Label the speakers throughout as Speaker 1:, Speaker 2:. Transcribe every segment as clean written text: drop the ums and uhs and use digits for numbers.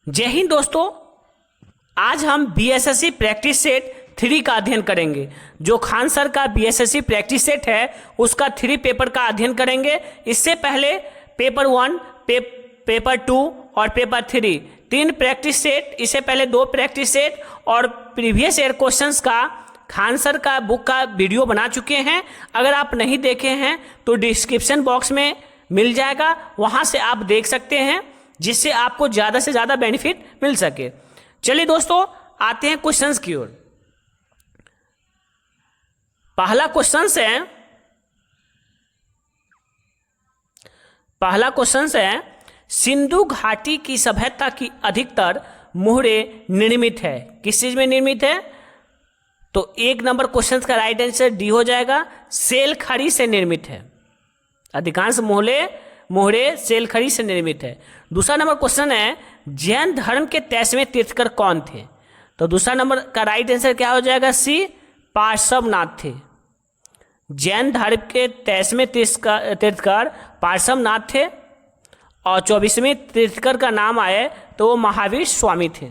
Speaker 1: जय हिंद दोस्तों। आज हम बीएसएससी प्रैक्टिस सेट 3 का अध्ययन करेंगे। जो खान सर का बीएसएससी प्रैक्टिस सेट है उसका 3 पेपर का अध्ययन करेंगे। इससे पहले पेपर 1, पेपर 2 और पेपर 3 प्रैक्टिस सेट, इससे पहले 2 प्रैक्टिस सेट और प्रीवियस ईयर क्वेश्चंस का खान सर का बुक का वीडियो बना चुके हैं। अगर आप नहीं देखे हैं तो डिस्क्रिप्शन बॉक्स में मिल जाएगा, वहां से आप देख सकते हैं, जिससे आपको ज़्यादा से ज़्यादा बेनिफिट मिल सके। चलिए दोस्तों, आते हैं क्वेश्चंस की ओर। पहला क्वेश्चन है सिंधु घाटी की सभ्यता की अधिकतर मुहरे निर्मित है। किस चीज में निर्मित है? तो 1 नंबर क्वेश्चन का राइट आंसर डी हो जाएगा, सेल खड़ी से निर्मित है। अधिकांश मोहरे सेल खड़ी से निर्मित है। दूसरा नंबर क्वेश्चन है जैन धर्म के 23वें तीर्थकर कौन थे? तो दूसरा नंबर का राइट आंसर क्या हो जाएगा? सी, पार्श्वनाथ थे। जैन धर्म के 23वें तीर्थकर पार्श्वनाथ थे और 24वें तीर्थकर का नाम आए तो वो महावीर स्वामी थे।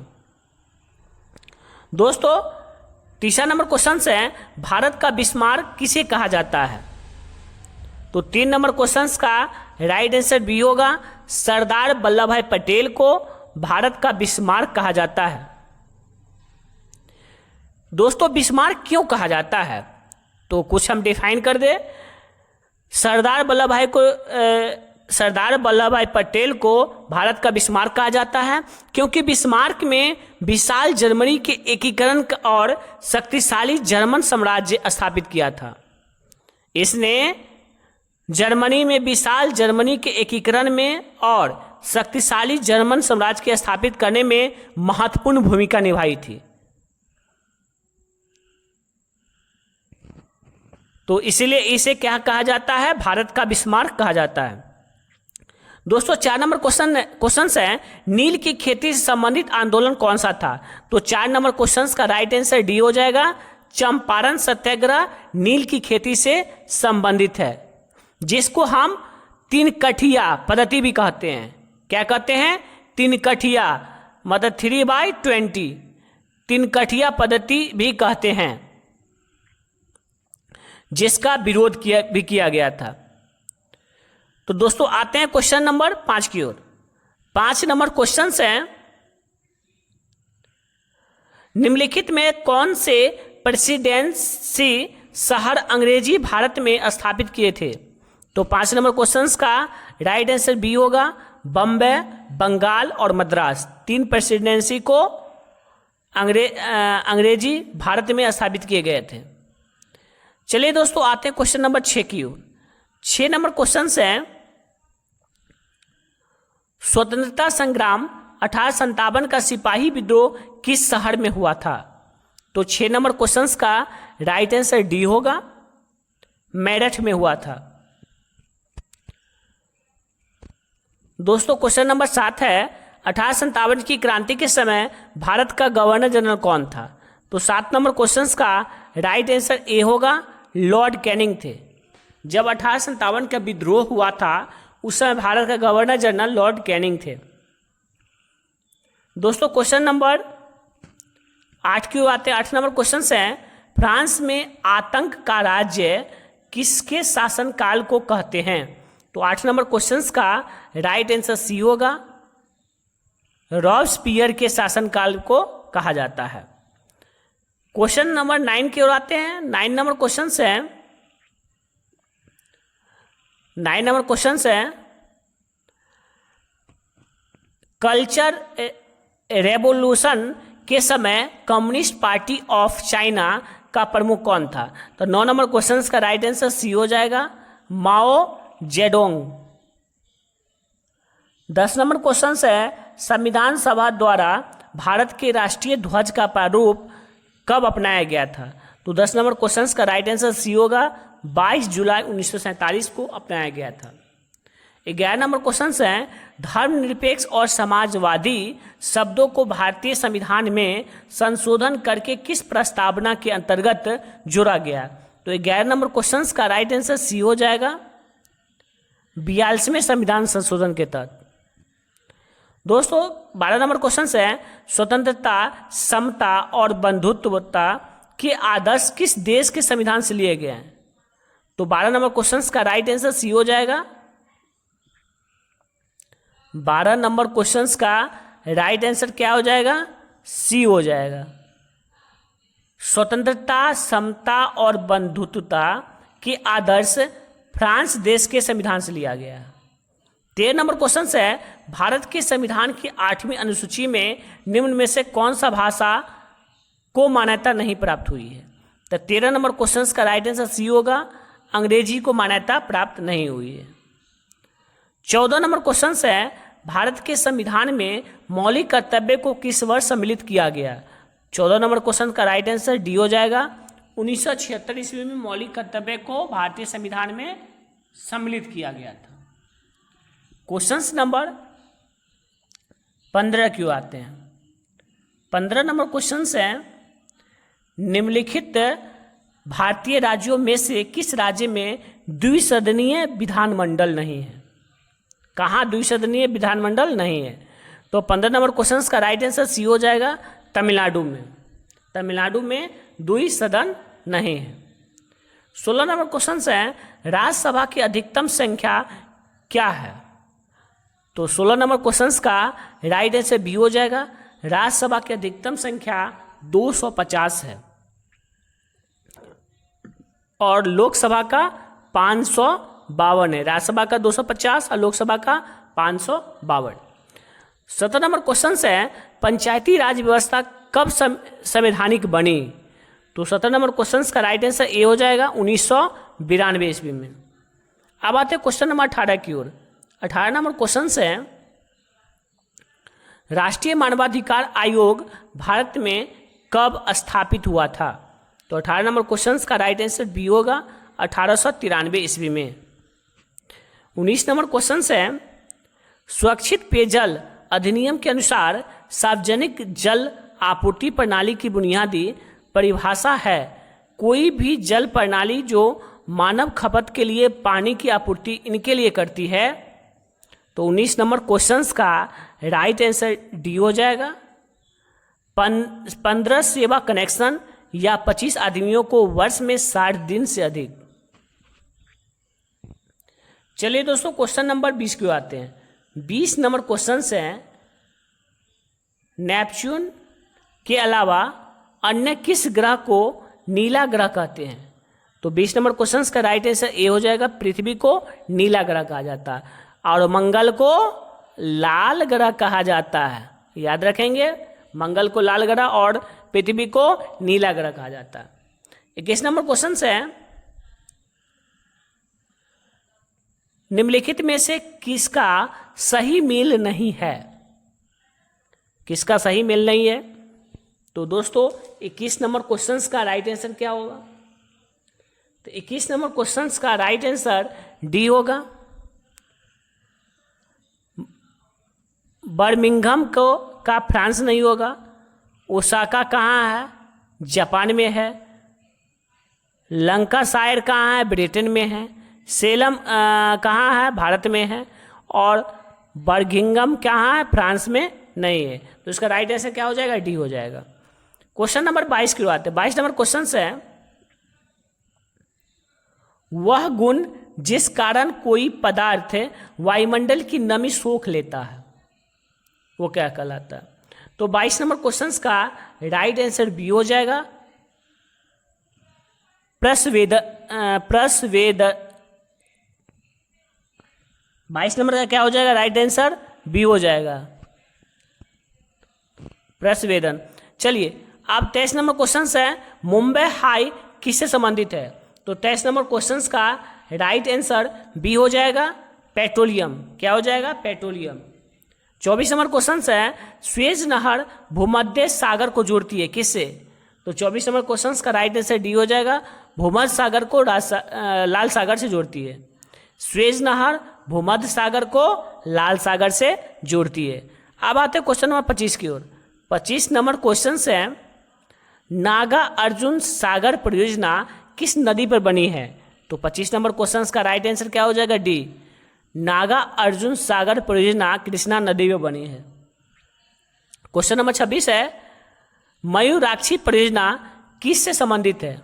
Speaker 1: दोस्तों, तीसरा नंबर क्वेश्चन है भारत का बिस्मार्क किसे कहा जाता है? तो 3 नंबर क्वेश्चन का राइट आंसर बी होगा, सरदार वल्लभ भाई पटेल को भारत का बिस्मार्क कहा जाता है। दोस्तों, बिस्मार्क क्यों कहा जाता है? तो कुछ हम डिफाइन कर दे। सरदार वल्लभ भाई पटेल को भारत का बिस्मार्क कहा जाता है क्योंकि बिस्मार्क में विशाल जर्मनी के एकीकरण और शक्तिशाली जर्मन साम्राज्य स्थापित किया था। इसने जर्मनी में विशाल जर्मनी के एकीकरण में और शक्तिशाली जर्मन साम्राज्य के स्थापित करने में महत्वपूर्ण भूमिका निभाई थी। तो इसीलिए इसे क्या कहा जाता है? भारत का बिस्मार्क कहा जाता है। दोस्तों, 4 नंबर क्वेश्चन है नील की खेती से संबंधित आंदोलन कौन सा था? तो 4 नंबर क्वेश्चन का राइट आंसर डी हो जाएगा, चंपारण सत्याग्रह नील की खेती से संबंधित है, जिसको हम 3 कठिया पद्धति भी कहते हैं। क्या कहते हैं? 3 कठिया मतलब 3/20, 3 कठिया पद्धति भी कहते हैं, जिसका विरोध किया गया था। तो दोस्तों, आते हैं क्वेश्चन नंबर 5 की ओर। 5 नंबर क्वेश्चन है निम्नलिखित में कौन से प्रेसिडेंसी शहर अंग्रेजी भारत में स्थापित किए थे? तो 5 नंबर क्वेश्चन का राइट आंसर बी होगा, बम्बई, बंगाल और मद्रास। 3 प्रेसिडेंसी को अंग्रेजी भारत में स्थापित किए गए थे। चलिए दोस्तों, आते हैं क्वेश्चन नंबर 6 की ओर। 6 नंबर क्वेश्चन है स्वतंत्रता संग्राम 1857 का सिपाही विद्रोह किस शहर में हुआ था? तो 6 नंबर क्वेश्चन का राइट आंसर डी होगा, मेरठ में हुआ था। दोस्तों, क्वेश्चन नंबर 7 है 1857 की क्रांति के समय भारत का गवर्नर जनरल कौन था? तो 7 नंबर क्वेश्चन का राइट आंसर ए होगा, लॉर्ड कैनिंग थे। जब 1857 का विद्रोह हुआ था उस समय भारत का गवर्नर जनरल लॉर्ड कैनिंग थे। दोस्तों, क्वेश्चन नंबर 8 की ओर आते हैं। 8 नंबर क्वेश्चन है फ्रांस में आतंक का राज्य किसके शासनकाल को कहते हैं? तो 8 नंबर क्वेश्चन का राइट आंसर सी होगा, रॉबस्पियर के शासनकाल को कहा जाता है। क्वेश्चन नंबर 9 की ओर आते हैं। 9 नंबर क्वेश्चन है कल्चर रेवोल्यूशन के समय कम्युनिस्ट पार्टी ऑफ चाइना का प्रमुख कौन था? तो 9 नंबर क्वेश्चन का राइट आंसर सी हो जाएगा, माओ जेडोंग। 10 नंबर क्वेश्चन है संविधान सभा द्वारा भारत के राष्ट्रीय ध्वज का प्रारूप कब अपनाया गया था? तो 10 नंबर क्वेश्चन का राइट आंसर सी होगा, 22 जुलाई 1947 को अपनाया गया था। 11 नंबर क्वेश्चन है धर्मनिरपेक्ष और समाजवादी शब्दों को भारतीय संविधान में संशोधन करके किस प्रस्तावना के अंतर्गत जोड़ा गया? तो 11 नंबर क्वेश्चन का राइट आंसर सी हो जाएगा, 42वें संविधान संशोधन के तहत। दोस्तों 12 नंबर क्वेश्चन है, स्वतंत्रता, समता और बंधुत्वता के आदर्श किस देश के संविधान से लिए गए हैं? तो 12 नंबर क्वेश्चन का राइट आंसर सी हो जाएगा। 12 नंबर क्वेश्चन का राइट आंसर क्या हो जाएगा? सी हो जाएगा। स्वतंत्रता, समता और बंधुत्वता के आदर्श फ्रांस देश के संविधान से लिया गया है। 13 नंबर क्वेश्चन है, भारत के संविधान की 8वीं अनुसूची में निम्न में से कौन सा भाषा को मान्यता नहीं प्राप्त हुई है? तो 13 नंबर क्वेश्चन का राइट आंसर सी होगा, अंग्रेजी को मान्यता प्राप्त नहीं हुई है। 14 नंबर क्वेश्चन है, भारत के संविधान में मौलिक कर्तव्य को किस वर्ष सम्मिलित किया गया? 14 नंबर क्वेश्चन का राइट आंसर डी हो जाएगा। 1976 ईस्वी में मौलिक कर्तव्य को भारतीय संविधान में सम्मिलित किया गया था। क्वेश्चन नंबर 15 क्यों आते हैं? 15 नंबर क्वेश्चन है, निम्नलिखित भारतीय राज्यों में से किस राज्य में द्विसदनीय विधानमंडल नहीं है? कहाँ द्विसदनीय विधानमंडल नहीं है? तो 15 नंबर क्वेश्चन का राइट आंसर सी हो जाएगा, तमिलनाडु में। तमिलनाडु में द्विसदन नहीं है। 16 नंबर क्वेश्चन है, राज्यसभा की अधिकतम संख्या क्या है? तो 16 नंबर क्वेश्चन का राइट आंसर बी हो जाएगा। राज्यसभा की अधिकतम संख्या 250 है और लोकसभा का 552 है। राज्यसभा का 250 और लोकसभा का 552। 17 नंबर क्वेश्चन है, पंचायती राज व्यवस्था कब संवैधानिक बनी? तो 17 नंबर क्वेश्चन का राइट आंसर ए हो जाएगा, 1992 ईस्वी में। अब आते हैं क्वेश्चन नंबर 18 की ओर। 18 नंबर क्वेश्चन है, राष्ट्रीय मानवाधिकार आयोग भारत में कब स्थापित हुआ था? तो 18 नंबर क्वेश्चन का राइट आंसर बी होगा, 1893 ईस्वी में। 19 नंबर क्वेश्चन है, सुरक्षित पेयजल अधिनियम के अनुसार सार्वजनिक जल आपूर्ति प्रणाली की बुनियादी परिभाषा है कोई भी जल प्रणाली जो मानव खपत के लिए पानी की आपूर्ति इनके लिए करती है। तो 19 नंबर क्वेश्चन का राइट आंसर डी हो जाएगा। 15 सेवा कनेक्शन या 25 आदमियों को वर्ष में 60 दिन से अधिक। चलिए दोस्तों क्वेश्चन नंबर 20 क्यों आते हैं। 20 नंबर क्वेश्चन है, नेपच्यून के अलावा अन्य किस ग्रह को नीला ग्रह कहते हैं? तो 20 नंबर क्वेश्चन का राइट आंसर ए हो जाएगा, पृथ्वी को नीला ग्रह कहा जाता है और मंगल को लाल ग्रह कहा जाता है। याद रखेंगे, मंगल को लाल ग्रह और पृथ्वी को नीला ग्रह कहा जाता है। 21 नंबर क्वेश्चन है, निम्नलिखित में से किसका सही मेल नहीं है? किसका सही मेल नहीं है? तो दोस्तों 21 नंबर क्वेश्चन का राइट आंसर क्या होगा? तो 21 नंबर क्वेश्चन का राइट आंसर डी होगा। बर्मिंघम को का फ्रांस नहीं होगा। ओसाका कहाँ है? जापान में है। लंकाशायर कहाँ है? ब्रिटेन में है। सेलम कहाँ है? भारत में है। और बर्मिंघम कहाँ है? फ्रांस में नहीं है। तो इसका राइट आंसर क्या हो जाएगा? डी हो जाएगा। क्वेश्चन नंबर 22 की बात है। 22 नंबर क्वेश्चन है, वह गुण जिस कारण कोई पदार्थ वायुमंडल की नमी सोख लेता है वो क्या कहलाता है? तो 22 नंबर क्वेश्चन का राइट आंसर बी हो जाएगा, प्रस्वेद। 22 नंबर का क्या हो जाएगा? राइट आंसर बी हो जाएगा, प्रस्वेदन। चलिए अब 23 नंबर क्वेश्चन है, मुंबई हाई किससे संबंधित है? तो 23 नंबर क्वेश्चन का राइट आंसर बी हो जाएगा, पेट्रोलियम। क्या हो जाएगा? पेट्रोलियम। 24 नंबर क्वेश्चन है, स्वेज नहर भूमध्य सागर को जोड़ती है किससे? तो 24 नंबर क्वेश्चन का राइट आंसर डी हो जाएगा, भूमध्य सागर को लाल सागर से जोड़ती है। स्वेज नहर भूमध्य सागर को लाल सागर से जोड़ती है। अब आते हैं क्वेश्चन नंबर 25 की ओर। 25 नंबर क्वेश्चन है, नागा अर्जुन सागर परियोजना किस नदी पर बनी है? तो 25 नंबर क्वेश्चन का राइट आंसर क्या हो जाएगा? डी। नागा अर्जुन सागर परियोजना कृष्णा नदी में बनी है। क्वेश्चन नंबर 26 है मयूराक्षी परियोजना किससे संबंधित है?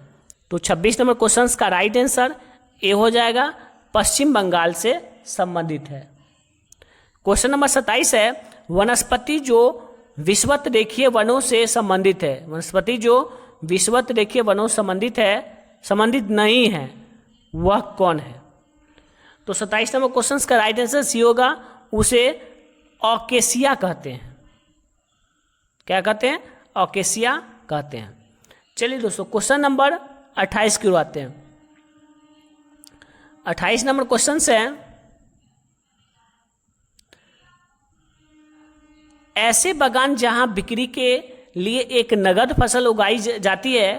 Speaker 1: तो 26 नंबर क्वेश्चन का राइट आंसर ए हो जाएगा, पश्चिम बंगाल से संबंधित है। क्वेश्चन नंबर 27 है वनस्पति जो विषुवत रेखीय वनों से संबंधित है, वनस्पति जो विषुवत रेखीय वनों से संबंधित नहीं है, वह कौन है? तो 27 नंबर क्वेश्चन का राइट आंसर सी होगा, उसे ऑकेसिया कहते हैं। क्या कहते हैं? ऑकेसिया कहते हैं। चलिए दोस्तों क्वेश्चन नंबर 28 की ओर आते हैं। 28 नंबर क्वेश्चन से ऐसे बागान जहां बिक्री के लिए एक नगद फसल उगाई जाती है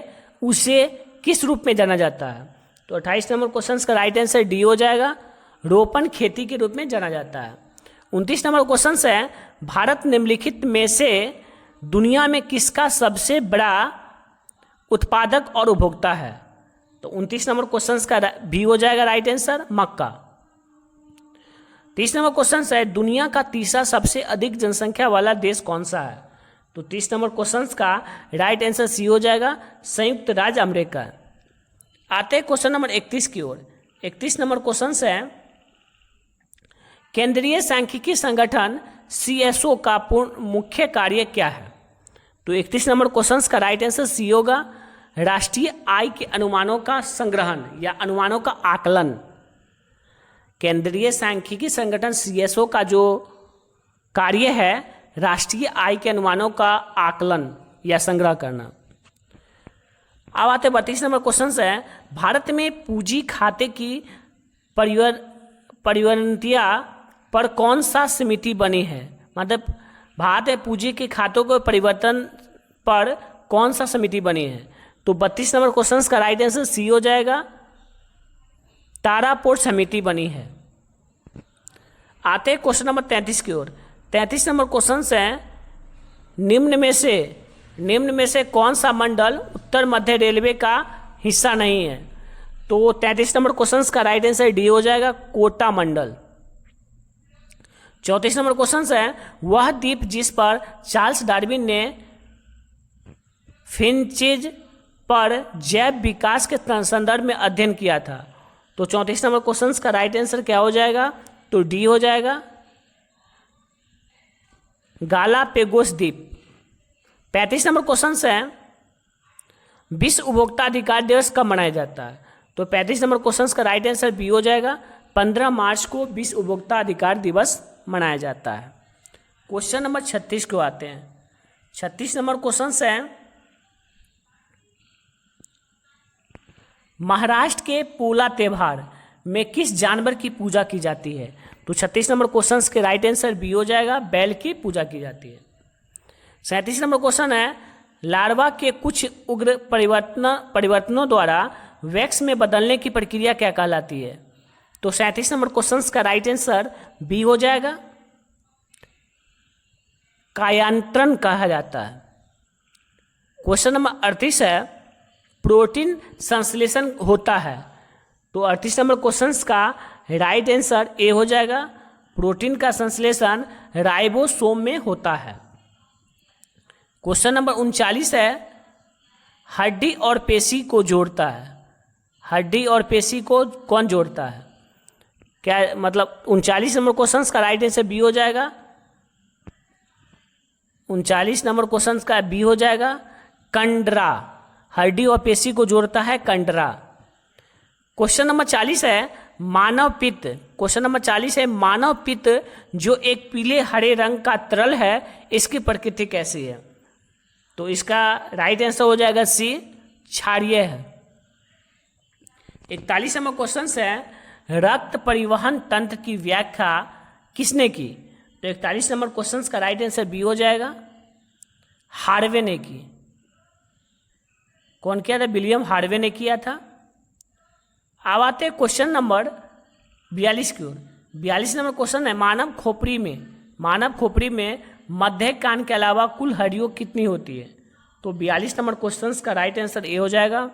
Speaker 1: उसे किस रूप में जाना जाता है? तो 28 नंबर क्वेश्चन का राइट आंसर डी हो जाएगा, रोपण खेती के रूप में जाना जाता है। 29 नंबर क्वेश्चन है भारत निम्नलिखित में से दुनिया में किसका सबसे बड़ा उत्पादक और उपभोक्ता है? तो 29 नंबर क्वेश्चन का भी हो जाएगा राइट आंसर, मक्का। 30 नंबर क्वेश्चन है दुनिया का तीसरा सबसे अधिक जनसंख्या वाला देश कौन सा है? तो 30 नंबर क्वेश्चन का राइट आंसर सी हो जाएगा, संयुक्त राज्य अमेरिका। आते हैं क्वेश्चन नंबर 31 की ओर। 31 नंबर क्वेश्चन है केंद्रीय सांख्यिकी संगठन CSO का मुख्य कार्य क्या है? तो 31 नंबर क्वेश्चन का राइट आंसर सी होगा, राष्ट्रीय आय के अनुमानों का संग्रहण या अनुमानों का आकलन। केंद्रीय सांख्यिकी संगठन CSO का जो कार्य है राष्ट्रीय आय के अनुमानों का आकलन या संग्रह करना। अब आते 32 नंबर क्वेश्चन है भारत में पूंजी खाते की परिवर्तनीयता पर कौन सा समिति बनी है? मतलब भारत में पूंजी के खातों के परिवर्तन पर कौन सा समिति बनी है? तो 32 नंबर क्वेश्चन का राइट आंसर सी हो जाएगा, तारापोर्ट समिति बनी है। आते हैं क्वेश्चन नंबर 33 की ओर। 33 नंबर क्वेश्चन है निम्न में से कौन सा मंडल उत्तर मध्य रेलवे का हिस्सा नहीं है? तो 33 नंबर क्वेश्चन का राइट आंसर डी हो जाएगा, कोटा मंडल। 34 नंबर क्वेश्चन है वह द्वीप जिस पर चार्ल्स डार्विन ने फिंचेज पर जैव विकास के संदर्भ में अध्ययन किया था। तो 34 नंबर क्वेश्चन का राइट आंसर क्या हो जाएगा? तो डी हो जाएगा, गालापेगोस द्वीप। 35 नंबर क्वेश्चन है विश्व उपभोक्ता अधिकार दिवस कब मनाया जाता है? तो 35 नंबर क्वेश्चन का राइट आंसर बी हो जाएगा, 15 मार्च को विश्व उपभोक्ता अधिकार दिवस मनाया जाता है। क्वेश्चन नंबर 36 को आते हैं। 36 नंबर क्वेश्चन है महाराष्ट्र के पोला त्योहार में किस जानवर की पूजा की जाती है? तो 36 नंबर क्वेश्चन के राइट आंसर बी हो जाएगा, बैल की पूजा की जाती है। 37 नंबर क्वेश्चन है लार्वा के कुछ उग्र परिवर्तनों द्वारा वैक्स में बदलने की प्रक्रिया क्या कहलाती है? तो 37 नंबर क्वेश्चन का राइट आंसर बी हो जाएगा, कायांतरण कहा जाता है। क्वेश्चन नंबर 38 है प्रोटीन संश्लेषण होता है। तो 38 नंबर क्वेश्चन का राइट आंसर ए हो जाएगा, प्रोटीन का संश्लेषण राइबोसोम में होता है। क्वेश्चन नंबर 39 है हड्डी और पेशी को जोड़ता है। हड्डी और पेशी को कौन जोड़ता है? क्या मतलब 39 नंबर क्वेश्चन का राइट आंसर बी हो जाएगा, 39 नंबर क्वेश्चन का बी हो जाएगा, कंडरा। हड्डी और पेशी को जोड़ता है कंडरा। क्वेश्चन नंबर 40 है मानव पित्त। क्वेश्चन नंबर 40 है मानव पित्त जो एक पीले हरे रंग का तरल है, इसकी प्रकृति कैसी है? तो इसका राइट आंसर हो जाएगा सी, क्षारीय है। 41 नंबर क्वेश्चन है रक्त परिवहन तंत्र की व्याख्या किसने की? तो 41 नंबर क्वेश्चन का राइट आंसर बी हो जाएगा, हार्वे ने की। कौन किया था? विलियम हार्वे ने किया था। अब आते हैं क्वेश्चन नंबर 42 की ओर। 42 नंबर क्वेश्चन है मानव खोपड़ी में मध्य कान के अलावा कुल हड्डियां कितनी होती है? तो 42 नंबर क्वेश्चन का राइट आंसर ए हो जाएगा,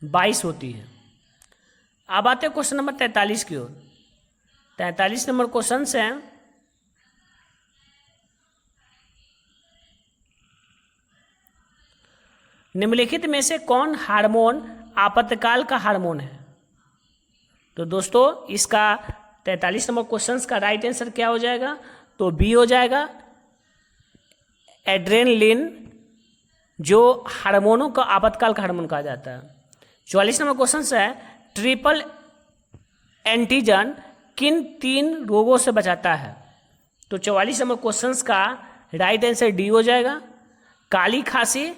Speaker 1: 22 होती है। अब आते हैं क्वेश्चन नंबर 43 की ओर। 43 नंबर क्वेश्चन है निम्नलिखित में से कौन हार्मोन आपातकाल का हार्मोन है? तो दोस्तों इसका 43 नंबर क्वेश्चन का राइट आंसर क्या हो जाएगा? तो बी हो जाएगा, एड्रेनलिन, जो हार्मोनों का आपातकाल का हार्मोन कहा जाता है। 44 नंबर क्वेश्चन है, ट्रिपल एंटीजन किन 3 रोगों से बचाता है? तो 44 नंबर क्वेश्चन का राइट आंसर डी हो जाएगा, काली खांसी,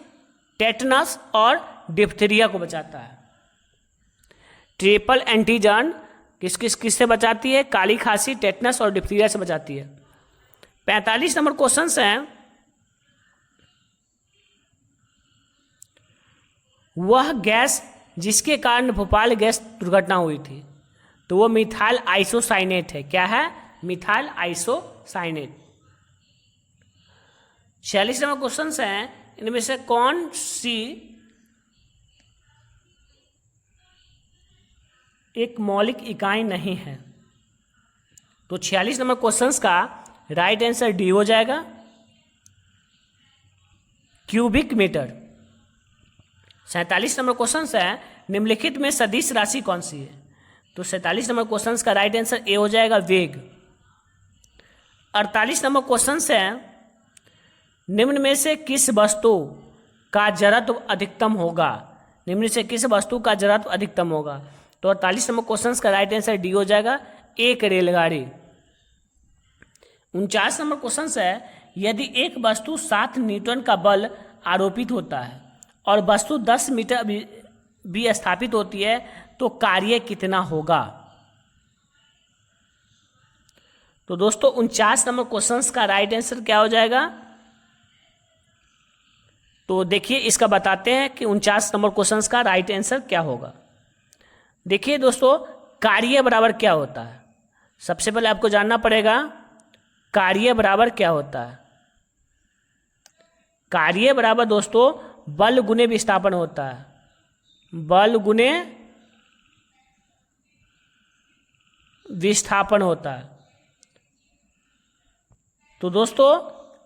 Speaker 1: टेटनस और डिप्थीरिया को बचाता है। ट्रिपल एंटीजन किस से बचाती है? काली खांसी, टेटनस और डिप्थीरिया से बचाती है। 45 नंबर क्वेश्चन है, वह गैस जिसके कारण भोपाल गैस दुर्घटना हुई थी, तो वो मिथाइल आइसोसाइनेट है। क्या है? Methyl isocyanate. 46 नंबर क्वेश्चन है, इनमें से कौन सी एक मौलिक इकाई नहीं है? तो 46 नंबर क्वेश्चन का राइट आंसर डी हो जाएगा, क्यूबिक मीटर। 47 नंबर क्वेश्चन है, निम्नलिखित में सदिश राशि कौन सी है? तो 47 नंबर क्वेश्चन का राइट आंसर ए हो जाएगा, वेग। 48 नंबर क्वेश्चन है, निम्न में से किस वस्तु का जड़त्व अधिकतम होगा? निम्न से किस वस्तु का जड़त्व अधिकतम होगा? तो 48 नंबर क्वेश्चन का राइट आंसर डी हो जाएगा, एक रेलगाड़ी। 49 नंबर क्वेश्चन है, यदि एक वस्तु 7 न्यूटन का बल आरोपित होता है और वस्तु 10 मीटर भी स्थापित होती है तो कार्य कितना होगा? तो दोस्तों 49 नंबर क्वेश्चन का राइट आंसर क्या हो जाएगा? तो देखिए इसका बताते हैं कि 49 नंबर क्वेश्चन का राइट आंसर क्या होगा। देखिए दोस्तों, कार्य बराबर क्या होता है? सबसे पहले आपको जानना पड़ेगा कार्य बराबर क्या होता है। कार्य बराबर दोस्तों बल गुने विस्थापन होता है, बल गुने विस्थापन होता है। तो दोस्तों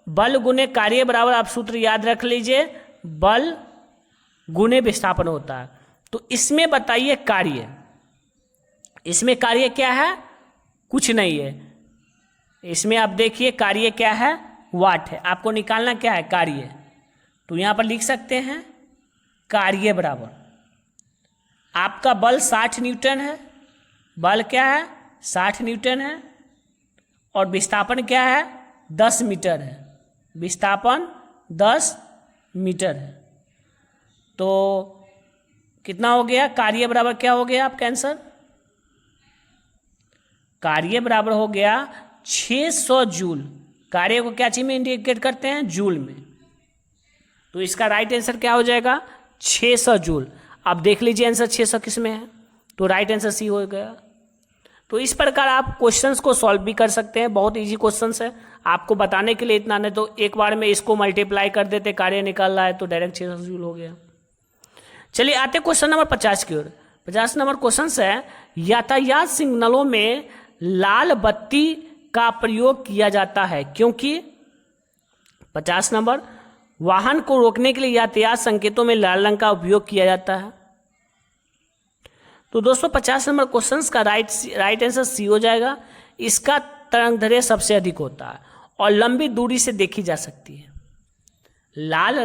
Speaker 1: बल गुने कार्य बराबर आप सूत्र याद रख लीजिए, बल गुने विस्थापन होता है। तो इसमें बताइए कार्य, इसमें कार्य क्या है? कुछ नहीं है। इसमें आप देखिए कार्य क्या है? वाट है। आपको निकालना क्या है? कार्य। तो यहां पर लिख सकते हैं कार्य बराबर, आपका बल 60 न्यूटन है, बल क्या है? 60 न्यूटन है, और विस्थापन क्या है? 10 मीटर है, विस्थापन 10 मीटर है। तो कितना हो गया? कार्य बराबर क्या हो गया आपका आंसर? कार्य बराबर हो गया 600 जूल। कार्य को क्या चीज में इंडिकेट करते हैं? जूल में। तो इसका राइट आंसर क्या हो जाएगा? 600 जूल। अब देख लीजिए आंसर 600 किस में है, तो राइट आंसर सी हो गया। तो इस प्रकार आप क्वेश्चंस को सॉल्व भी कर सकते हैं, बहुत इजी क्वेश्चंस है। आपको बताने के लिए इतना नहीं तो एक बार में इसको मल्टीप्लाई कर देते, कार्य निकाल रहा है तो डायरेक्ट 600 जूल हो गया। चलिए आते क्वेश्चन नंबर 50 की ओर। 50 नंबर क्वेश्चन है, यातायात सिग्नलों में लाल बत्ती का प्रयोग किया जाता है क्योंकि 50 नंबर, वाहन को रोकने के लिए यातायात संकेतों में लाल रंग का उपयोग किया जाता है। तो दोस्तों 50 नंबर क्वेश्चन का राइट आंसर सी हो जाएगा। इसका तरंगदैर्घ्य सबसे अधिक होता है और लंबी दूरी से देखी जा सकती है। लाल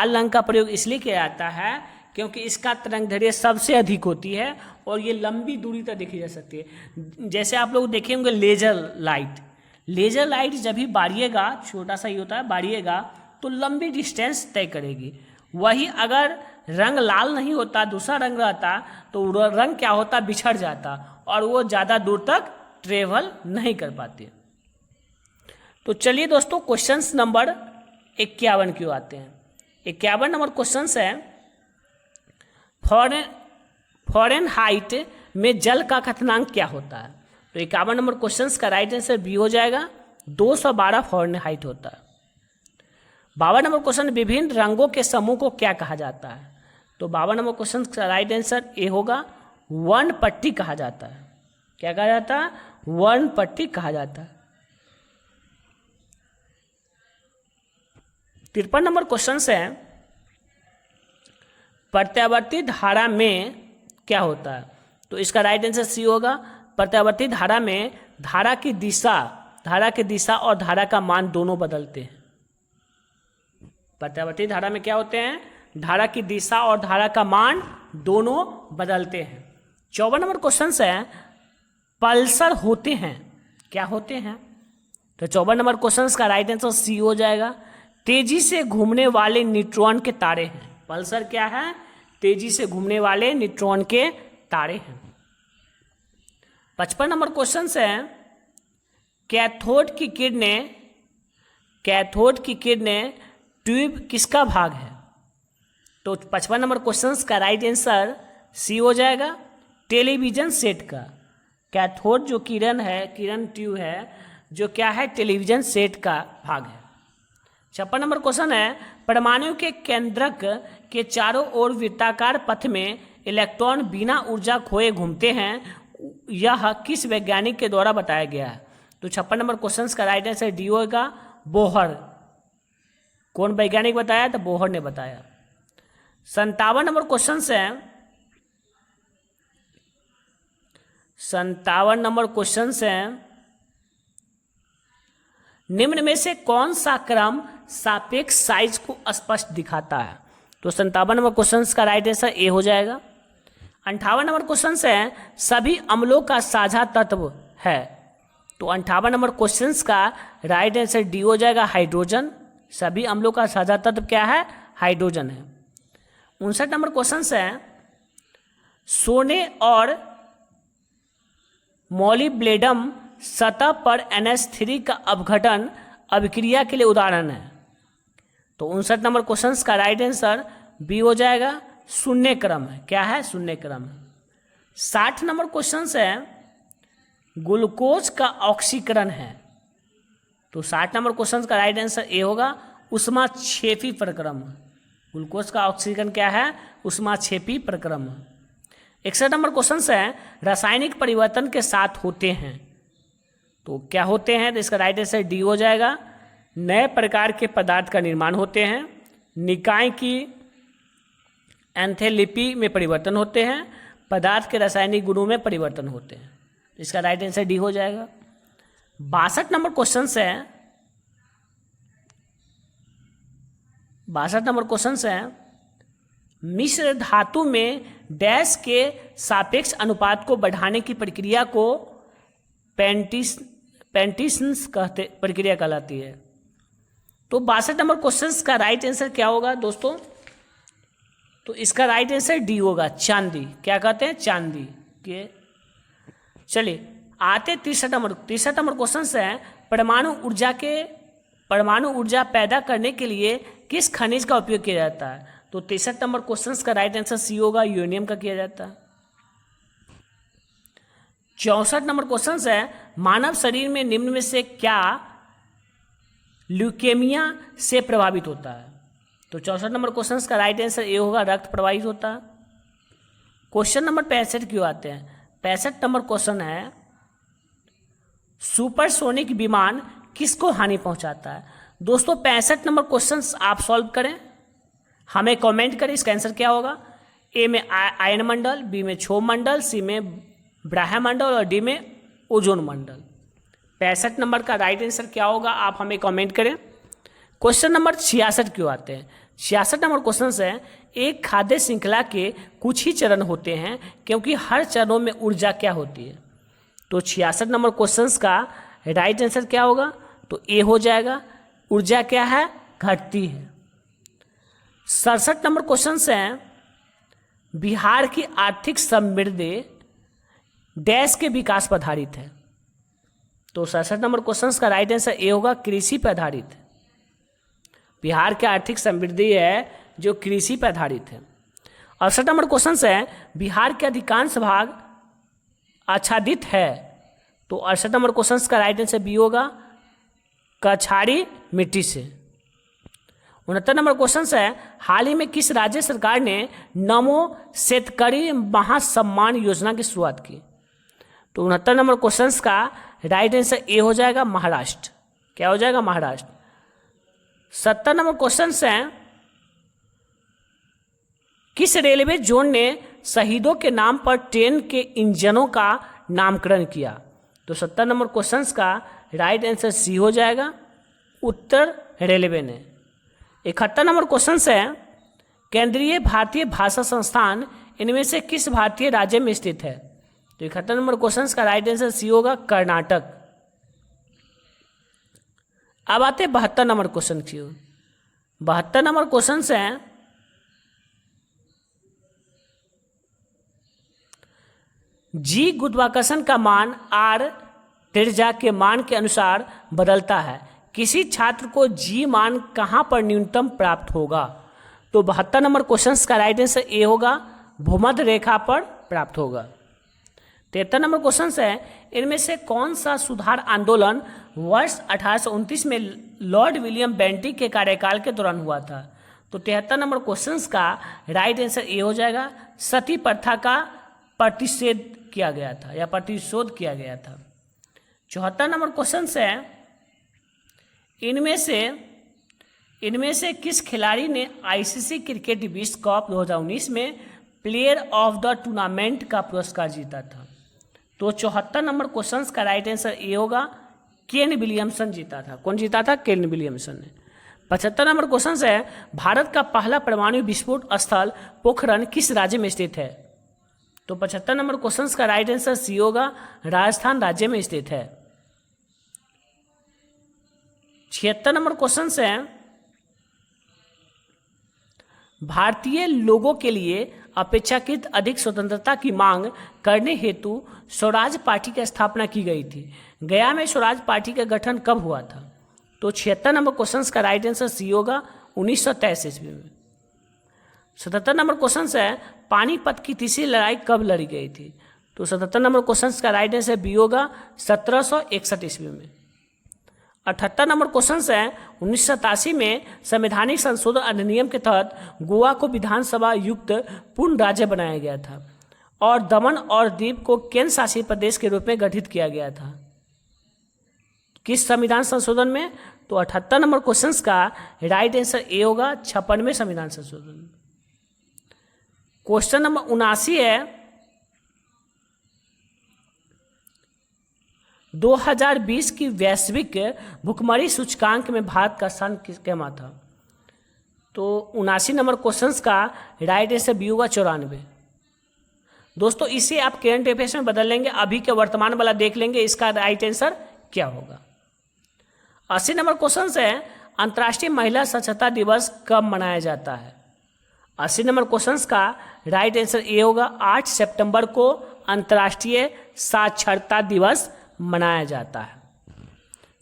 Speaker 1: रंग का प्रयोग इसलिए किया जाता है क्योंकि इसका तरंगदैर्घ्य सबसे अधिक होती है और ये लंबी दूरी तक देखी जा सकती है। जैसे आप लोग देखे होंगे लेजर लाइट जब भी बारिएगा, छोटा सा ही होता है, बारिएगा तो लंबी डिस्टेंस तय करेगी। वही अगर रंग लाल नहीं होता, दूसरा रंग रहता, तो रंग क्या होता? बिछड़ जाता और वो ज़्यादा दूर तक ट्रेवल नहीं कर पाते। तो चलिए दोस्तों क्वेश्चन नंबर 51 की ओर आते हैं। 51 नंबर क्वेश्चन है, फ़ारेनहाइट में जल का क्वथनांक क्या होता है? तो 51 नंबर क्वेश्चन का राइट आंसर बी हो जाएगा, 212 फ़ारेनहाइट होता है। 52 नंबर क्वेश्चन, विभिन्न रंगों के समूह को क्या कहा जाता है? तो 52 नंबर क्वेश्चन का राइट आंसर ए होगा, वर्ण पट्टी कहा जाता है। क्या कहा जाता है? वर्ण पट्टी कहा जाता है। 53 नंबर क्वेश्चन है, प्रत्यावर्ती धारा में क्या होता है? तो इसका राइट आंसर सी होगा। प्रत्यावर्ती धारा में धारा की दिशा और धारा का मान दोनों बदलते हैं। प्रत्यावर्ती धारा में क्या होते हैं? धारा की दिशा और धारा का मान दोनों बदलते हैं। 54 नंबर क्वेश्चन है, पल्सर होते हैं, क्या होते हैं? तो 54 नंबर क्वेश्चन का राइट आंसर सी हो जाएगा। तेजी से घूमने वाले न्यूट्रॉन के तारे हैं। पल्सर क्या है? तेजी से घूमने वाले न्यूट्रॉन के तारे हैं। 55 नंबर क्वेश्चन है, कैथोड की किरणें ट्यूब किसका भाग है? तो 55 नंबर क्वेश्चन का राइट आंसर सी हो जाएगा, टेलीविजन सेट का। कैथोड जो किरण ट्यूब है, जो क्या है? टेलीविजन सेट का भाग है। 56 नंबर क्वेश्चन है, परमाणु के केंद्रक के चारों ओर वृत्ताकार पथ में इलेक्ट्रॉन बिना ऊर्जा खोए घूमते हैं, यह किस वैज्ञानिक के द्वारा बताया गया है? तो 56 नंबर क्वेश्चन का राइट आंसर डी होगा, बोहर। कौन वैज्ञानिक बताया? तो बोहर ने बताया। 57 नंबर क्वेश्चन है, 57 नंबर क्वेश्चन है, निम्न में से कौन सा क्रम सापेक्ष साइज को स्पष्ट दिखाता है? तो 57 नंबर क्वेश्चन का राइट आंसर ए हो जाएगा। 58 नंबर क्वेश्चन है, सभी अम्लों का साझा तत्व है। तो 58 नंबर क्वेश्चन का राइट आंसर डी हो जाएगा, हाइड्रोजन। सभी अम्लों का साझा तत्व क्या है? हाइड्रोजन है। 59 नंबर क्वेश्चन है, सोने और मोलिब्डेनम सतह पर NH3 का अपघटन अभिक्रिया के लिए उदाहरण है। तो 59 नंबर क्वेश्चन का राइट आंसर बी हो जाएगा, शून्य क्रम है। क्या है? शून्य क्रम है। 60 नंबर क्वेश्चन है, ग्लूकोज का ऑक्सीकरण है। तो 60 नंबर क्वेश्चन का राइट आंसर ए होगा, ऊष्माक्षेपी प्रक्रम। ग्लूकोज का ऑक्सीकरण क्या है? ऊष्माक्षेपी प्रक्रम। 61 नंबर क्वेश्चन है, रासायनिक परिवर्तन के साथ होते हैं। तो क्या होते हैं? तो इसका राइट आंसर डी हो जाएगा, नए प्रकार के पदार्थ का निर्माण होते हैं, निकाय की एंथैल्पी में परिवर्तन होते हैं, पदार्थ के रासायनिक गुणों में परिवर्तन होते हैं। इसका राइट आंसर डी हो जाएगा। 62 नंबर क्वेश्चन है, 62 नंबर क्वेश्चन है, मिश्र धातु में डैश के सापेक्ष अनुपात को बढ़ाने की प्रक्रिया को पेंटिशन्स प्रक्रिया कहलाती है। तो 62 नंबर क्वेश्चन का राइट आंसर क्या होगा दोस्तों? तो इसका राइट आंसर डी होगा, चांदी। क्या कहते हैं? चांदी के। चलिए आते 63 नंबर क्वेश्चन है, परमाणु ऊर्जा पैदा करने के लिए किस खनिज का उपयोग किया जाता है? तो 63 नंबर क्वेश्चन का राइट आंसर सी होगा, यूरेनियम का किया जाता है। 64 नंबर क्वेश्चन है, मानव शरीर में निम्न में से क्या ल्यूकेमिया से प्रभावित होता है? तो 64 नंबर क्वेश्चन का राइट आंसर ए होगा, रक्त प्रवाहित होता है। क्वेश्चन नंबर 65 क्यों आते हैं? 65 नंबर क्वेश्चन है, सुपरसोनिक विमान किसको हानि पहुंचाता है? दोस्तों 65 नंबर क्वेश्चन आप सॉल्व करें, हमें कमेंट करें इसका आंसर क्या होगा। ए में आयन मंडल, बी में क्षोभ मंडल, सी में ब्रह्मंडल और डी में ओजोन मंडल। 65 नंबर का राइट आंसर क्या होगा आप हमें कमेंट करें। क्वेश्चन नंबर 66 क्यों आते हैं? 66 नंबर क्वेश्चन है, एक खाद्य श्रृंखला के कुछ ही चरण होते हैं क्योंकि हर चरणों में ऊर्जा क्या होती है? तो 66 नंबर क्वेश्चन का राइट आंसर क्या होगा? तो ए हो जाएगा, ऊर्जा क्या है? घटती है। 67 नंबर क्वेश्चन है, बिहार की आर्थिक समृद्धि डैश के विकास पर आधारित है। तो 67 नंबर क्वेश्चन का राइट आंसर ए होगा, कृषि पर आधारित है। बिहार की आर्थिक समृद्धि है जो कृषि पर आधारित है। 68 नंबर क्वेश्चन है, बिहार के अधिकांश भाग आच्छादित है। तो 68 नंबर क्वेश्चन का राइट आंसर बी होगा, कछाड़ी मिट्टी से। 69 नंबर क्वेश्चन है, हाल ही में किस राज्य सरकार ने नमो शेतकरी महासम्मान योजना की शुरुआत की? तो 69 नंबर क्वेश्चन का राइट आंसर ए हो जाएगा, महाराष्ट्र। क्या हो जाएगा? महाराष्ट्र। 70 नंबर क्वेश्चन है, किस रेलवे जोन ने शहीदों के नाम पर ट्रेन के इंजनों का नामकरण किया? तो 70 नंबर क्वेश्चन का राइट आंसर सी हो जाएगा, उत्तर रेलवे ने। 71 नंबर क्वेश्चन है, केंद्रीय भारतीय भाषा संस्थान इनमें से किस भारतीय राज्य में स्थित है? तो 71 नंबर क्वेश्चन का राइट आंसर सी होगा, कर्नाटक। अब आते 72 नंबर क्वेश्चन की ओर। 72 नंबर क्वेश्चन है, जी गुरुत्वाकर्षण का मान आर त्रिज्या के मान के अनुसार बदलता है, किसी छात्र को जी मान कहां पर न्यूनतम प्राप्त होगा? तो 72 नंबर क्वेश्चन का राइट आंसर ए होगा, भूमध्य रेखा पर प्राप्त होगा। 73 नंबर क्वेश्चन है, इनमें से कौन सा सुधार आंदोलन वर्ष 1829 में लॉर्ड विलियम बेंटिक के कार्यकाल के दौरान हुआ था? तो 73 नंबर क्वेश्चन का राइट आंसर ए हो जाएगा, सती प्रथा का प्रतिषेध किया गया था या प्रतिशोध किया गया था। 74 नंबर क्वेश्चन है, इनमें से किस खिलाड़ी ने आईसीसी क्रिकेट विश्व कप 2019 में प्लेयर ऑफ द टूर्नामेंट का पुरस्कार जीता था? तो 74 नंबर क्वेश्चन का राइट आंसर ए होगा, केन विलियमसन जीता था। कौन जीता था? केन विलियमसन ने। 75 नंबर क्वेश्चन है, भारत का पहला परमाणु विस्फोट स्थल पोखरण किस राज्य में स्थित है? तो 75 नंबर क्वेश्चन का राइट आंसर सी होगा, राजस्थान राज्य में स्थित है। 76 नंबर क्वेश्चन है, भारतीय लोगों के लिए अपेक्षाकृत अधिक स्वतंत्रता की मांग करने हेतु स्वराज पार्टी की स्थापना की गई थी। गया में स्वराज पार्टी का गठन कब हुआ था? तो 76 नंबर क्वेश्चन का राइट आंसर सी होगा, 1923 ईस्वी में। 77 नंबर क्वेश्चन है, पानीपत की तीसरी लड़ाई कब लड़ी गई थी? तो 77 नंबर क्वेश्चन का राइट आंसर बी होगा, 1761 ईस्वी में। 78 नंबर क्वेश्चन है, 1987 में संवैधानिक संशोधन अधिनियम के तहत गोवा को विधानसभा युक्त पूर्ण राज्य बनाया गया था और दमन और दीव को केंद्र शासित प्रदेश के रूप में गठित किया गया था। किस संविधान संशोधन में? तो 78 नंबर क्वेश्चन का राइट आंसर ए होगा, 56वें संविधान संशोधन। क्वेश्चन नंबर 79 है, 2020 की वैश्विक भुखमरी सूचकांक में भारत का स्थान किसमा था? तो 79 नंबर क्वेश्चन का राइट आंसर बी होगा, 94। दोस्तों इसे आप करंट अफेयर्स में बदल लेंगे, अभी के वर्तमान वाला देख लेंगे इसका राइट आंसर क्या होगा। 80 नंबर क्वेश्चन है, अंतर्राष्ट्रीय महिला साक्षरता दिवस कब मनाया जाता है? 80 नंबर क्वेश्चन का राइट आंसर ए होगा, 8 सितंबर को अंतर्राष्ट्रीय साक्षरता दिवस मनाया जाता है।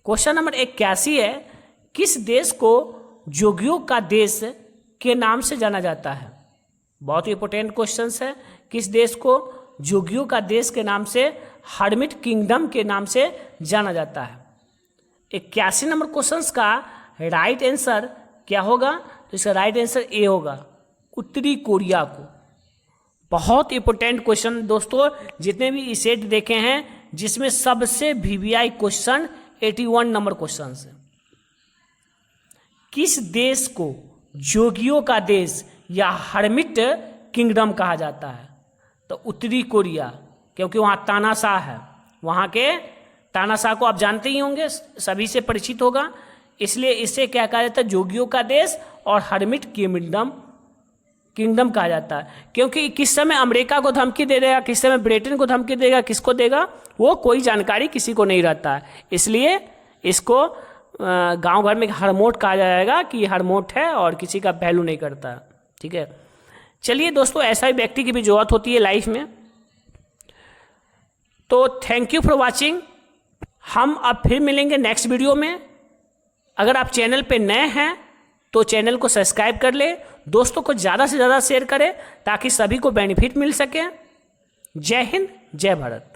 Speaker 1: क्वेश्चन नंबर 81 है, किस देश को जोगियों का देश के नाम से जाना जाता है? बहुत ही इंपॉर्टेंट क्वेश्चन है, किस देश को जोगियों का देश के नाम से, हर्मिट किंगडम के नाम से जाना जाता है? 81 नंबर क्वेश्चन का राइट आंसर क्या होगा? तो इसका राइट आंसर ए होगा, उत्तरी कोरिया को। बहुत इंपॉर्टेंट क्वेश्चन दोस्तों, जितने भी सेट देखे हैं जिसमें सबसे वीवीआई क्वेश्चन 81 नंबर क्वेश्चन है। किस देश को जोगियों का देश या हर्मिट किंगडम कहा जाता है? तो उत्तरी कोरिया, क्योंकि वहाँ तानाशाह है। वहाँ के तानाशाह को आप जानते ही होंगे, सभी से परिचित होगा, इसलिए इसे क्या कहा जाता है? जोगियों का देश और हर्मिट किंगडम कहा जाता है। क्योंकि किस समय अमेरिका को धमकी दे देगा, किस समय ब्रिटेन को धमकी देगा, किसको देगा, वो कोई जानकारी किसी को नहीं रहता है। इसलिए इसको गांव घर में हरमोट कहा जाएगा कि हरमोट है और किसी का वैल्यू नहीं करता। ठीक है, चलिए दोस्तों, ऐसा ही व्यक्ति की भी जरूरत होती है लाइफ में। तो थैंक यू फॉर वॉचिंग। हम अब फिर मिलेंगे नेक्स्ट वीडियो में। अगर आप चैनल पे नए हैं तो चैनल को सब्सक्राइब कर ले, दोस्तों को ज़्यादा से ज़्यादा शेयर करें ताकि सभी को बेनिफिट मिल सके। जय हिंद, जय भारत।